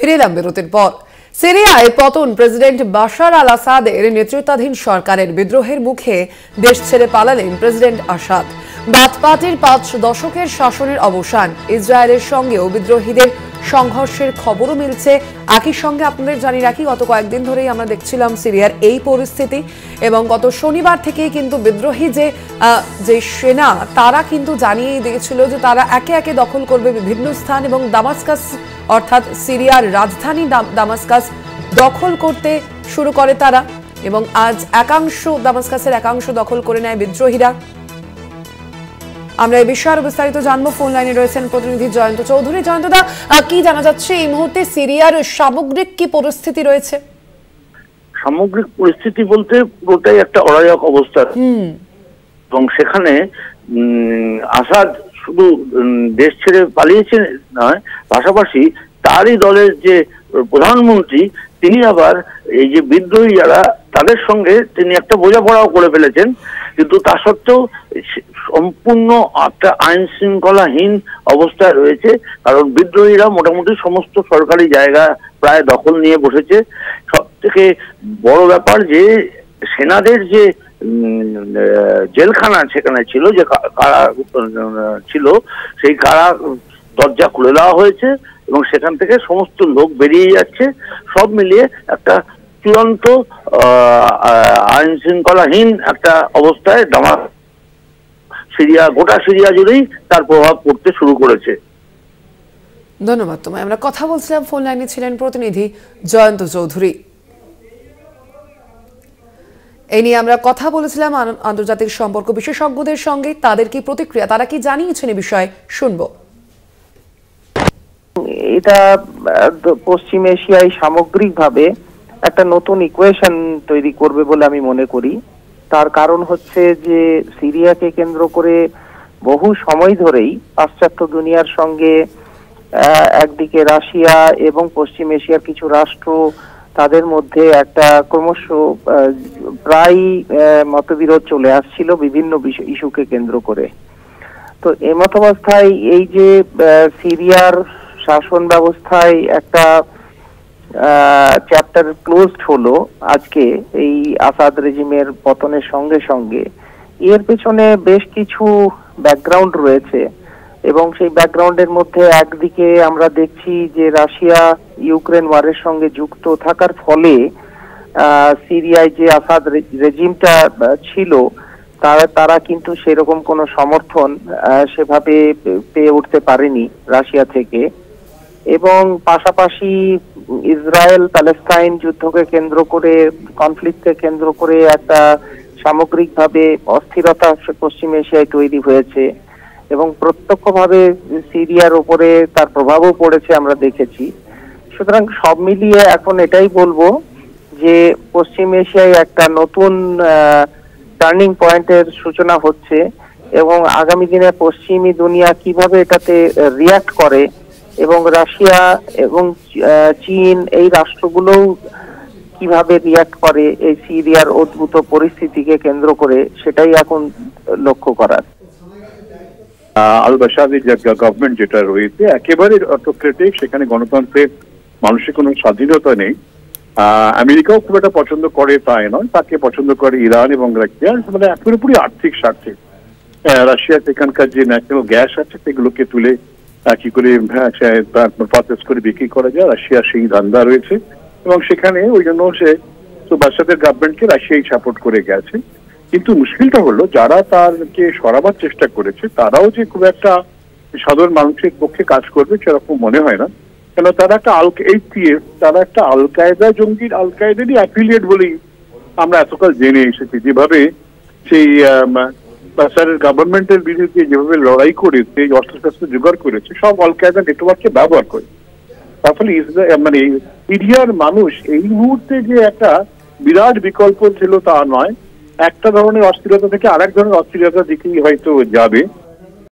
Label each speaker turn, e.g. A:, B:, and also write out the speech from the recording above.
A: ফিরে এলাম বিরতির পর। সিরিয়ায় পতন প্রেসিডেন্ট বাশার আল আসাদের নেতৃত্বাধীন সরকারের বিদ্রোহের মুখে দেশ ছেড়ে পালালেন প্রেসিডেন্ট আসাদ। বাথ পার্টির 5 দশকের শাসনের অবসান, ইসরায়েলের সঙ্গেও বিদ্রোহীদের সংঘর্ষের খবরও মিলছে। একই সঙ্গে আপনাদের জানিয়ে রাখি, গত কয়েকদিন ধরেই আমরা দেখছিলাম সিরিয়ার এই পরিস্থিতি, এবং গত শনিবার থেকেই কিন্তু বিদ্রোহী যে সেনা তারা কিন্তু জানিয়েই দিয়েছিল যে তারা একে একে দখল করবে বিভিন্ন স্থান, এবং দামাস্কাস অর্থাৎ সিরিয়ার রাজধানী দামাস্কাস দখল করতে শুরু করে তারা, এবং আজ দামাস্কাসের একাংশ দখল করে নেয় বিদ্রোহীরা। আমরা এই বিষয়ে আরো বিস্তারিত জানবো। ফোন লাইনে রয়েছেন প্রতিনিধি জয়ন্ত চৌধুরী। জয়ন্তদা, কি জানা যাচ্ছে এই মুহূর্তে সিরিয়ার সামগ্রিক কি পরিস্থিতি রয়েছে?
B: সামগ্রিক পরিস্থিতি বলতে পুরোটাই একটা অরাজক অবস্থা, এবং সেখানে আসাদ শুধু দেশ ছেড়ে পালিয়েছে নয়, পাশাপাশি তারই দলের যে প্রধানমন্ত্রী তিনি আবার এই যে বিদ্রোহী যারা তাদের সঙ্গে তিনি একটা বোঝাপড়াও করে ফেলেছেন। কিন্তু তা সত্ত্বেও সম্পূর্ণ একটা আইন শৃঙ্খলাহীন অবস্থায় রয়েছে, কারণ বিদ্রোহীরা মোটামুটি সমস্ত সরকারি জায়গা প্রায় দখল নিয়ে বসেছে। সব থেকে বড় ব্যাপার যে সেনাদের যে জেলখানা সেখানে ছিল, যে কারা ছিল, সেই কারা দরজা খুলে দেওয়া হয়েছে এবং সেখান থেকে সমস্ত লোক বেরিয়ে যাচ্ছে। সব মিলিয়ে একটা চূড়ান্ত আইন শৃঙ্খলাহীন একটা অবস্থায় গোটা সিরিয়া জুড়েই তার প্রভাব পড়তে শুরু করেছে।
A: ধন্যবাদ তোমায়। আমরা কথা বলছিলাম, ফোন লাইনে ছিলেন প্রতিনিধি জয়ন্ত চৌধুরী। এই নিয়ে আমরা কথা বলেছিলাম আন্তর্জাতিক সম্পর্ক বিশেষজ্ঞদের সঙ্গে, তাদের কি প্রতিক্রিয়া, তারা কি জানিয়েছেন এই বিষয়ে শুনবো।
C: এটা পশ্চিম এশিয়ায় সামগ্রিকভাবে একটা নতুন ইকুয়েশন তৈরি করবে বলে আমি মনে করি। তার কারণ হচ্ছে যে সিরিয়াকে কেন্দ্র করে বহু সময় ধরেই পাশ্চাত্য দুনিয়ার সঙ্গে একদিকে রাশিয়া এবং পশ্চিম এশিয়ার কিছু রাষ্ট্র, তাদের মধ্যে একটা ক্রমশ প্রায় মতবিরোধ চলে আসছিল বিভিন্ন ইস্যুকে কেন্দ্র করে। তো এই মতাবস্থায় এই যে সিরিয়ার শাসন ব্যবস্থায় একটা চ্যাপ্টার ক্লোজড হলো আজকে এই আসাদ রেজিমের পতনের সঙ্গে সঙ্গে, এর পেছনে বেশ কিছু ব্যাকগ্রাউন্ড রয়েছে। এবং সেই ব্যাকগ্রাউন্ডের মধ্যে একদিকে আমরা দেখছি যে রাশিয়া ইউক্রেন ওয়ারের সঙ্গে যুক্ত থাকার ফলে সিরিয়ায় যে আসাদ রেজিমটা ছিল তারা কিন্তু সেরকম কোনো সমর্থন সেভাবে পেয়ে উঠতে পারেনি রাশিয়া থেকে। এবং পাশাপাশি ইসরায়েল প্যালেস্টাইন যুদ্ধকে কেন্দ্র করে, কনফ্লিক্টকে কেন্দ্র করে একটা সামগ্রিকভাবে অস্থিরতা পশ্চিম এশিয়ায় তৈরি হয়েছে, এবং প্রত্যক্ষভাবে সিরিয়ার উপরে তার প্রভাবও পড়েছে আমরা দেখেছি। সুতরাং সব মিলিয়ে এখন এটাই বলবো যে পশ্চিম এশিয়ায় একটা নতুন টার্নিং পয়েন্টের সূচনা হচ্ছে, এবং আগামী দিনে পশ্চিমী দুনিয়া কিভাবে এটাতে রিয়াক্ট করে, এবং রাশিয়া এবং চীন এই রাষ্ট্রগুলোও কিভাবে রিয়াক্ট করে এই সিরিয়ার অদ্ভুত পরিস্থিতিকে কেন্দ্র করে, সেটাই এখন লক্ষ্য করার।
D: আল বাশারের যে গভর্নমেন্ট যেটা রয়েছে একেবারে অটোক্রেটিক, সেখানে গণতন্ত্রের মানুষের কোনো স্বাধীনতা নেই। আমেরিকাও খুব একটা পছন্দ করে তাই নয়, তাকে পছন্দ করে ইরান এবং রাশিয়া, মানে পুরোপুরি আর্থিক স্বার্থে। রাশিয়া সেখানকার যে ন্যাশনাল গ্যাস আছে সেগুলোকে তুলে কি করে প্রসেস করে বিক্রি করা যায়, রাশিয়া সেই ধান্দা রয়েছে। এবং সেখানে ওই জন্য সে বাশারের গভর্নমেন্টকে রাশিয়াই সাপোর্ট করে গেছে। কিন্তু মুশকিলটা হলো যারা তারকে সরাবার চেষ্টা করেছে তারাও যে খুব একটা সাধারণ মানুষের পক্ষে কাজ করবে সেরকম মনে হয় না। কেন তারা একটা তারা একটা আল কায়দারই অ্যাফিলিয়েট বলেই আমরা এতকাল জেনে এসেছি। যেভাবে সেই বাশারের গভর্নমেন্টের বিরুদ্ধে যেভাবে লড়াই করেছে, অস্ত্রশস্ত্র জোগাড় করেছে, সব আল কায়দা নেটওয়ার্ককে ব্যবহার করে। তার ফলে মানে সিরিয়ার মানুষ এই মুহূর্তে যে একটা বিরাট বিকল্প ছিল তা নয়, একটা ধরনের অস্থিরতা থেকে আরেক ধরনের অস্থিরতার দিকেই হয়তো যাবে।